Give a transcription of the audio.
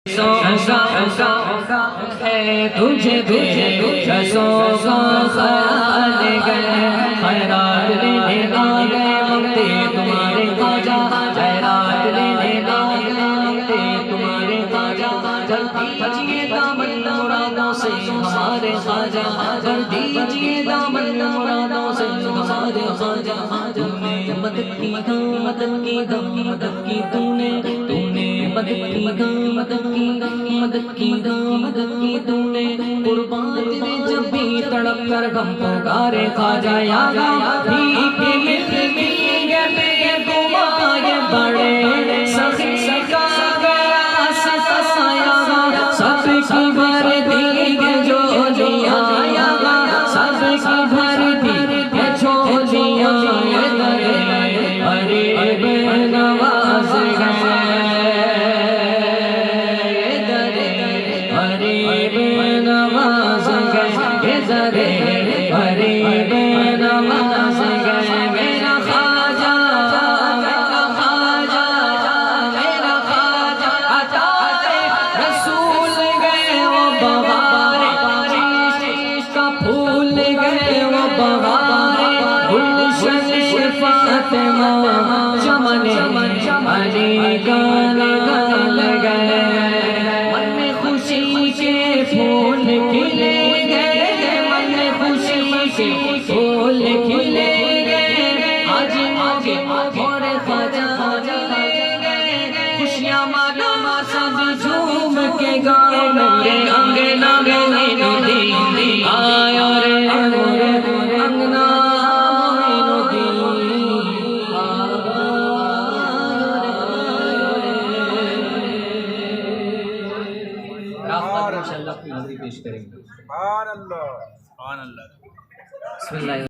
تجھے رسوں کا خیال گئے خیرات لینے آ گئے مانگتے تمہارے خواجہ خیرات لینے آ گئے مانگتے تمہارے خواجہ کر دیجئے دامن مرادوں سے ہمارے خواجہ کر دیجئے دامن مرادوں سے ہمارے خواجہ تم نے مدد کی مدد کی مدد کی تم نے مدد کی مدد کی تم نے قربان تیرے جب بھی تڑپ کر غم پکارے خواجہ یا بھیک مل گئے تمہارے بڑے سخی کا گیا ستایا سب کی بھر دی جو دیا سب کی بھر دی چھو دیا غریب نواز گئے غریب نواز گئے غریب نواز گئے میرا خواجہ میرا خواجہ میرا خواجہ عطائے رسول گئے وہ بہارے عشق کا پھول گئے وہ بہارے گلشن فاطمہ چمن علی گانا لگے پھول کھلے گئے من میں خوشی کے پھول کھلے گئے آج اور خواجہ لے گئے خوشیاں مانا سب جھوم کے گائے میرے انگنا میں ندی آیا رے انگنا پیش کریں گے سبحان اللہ بسم اللہ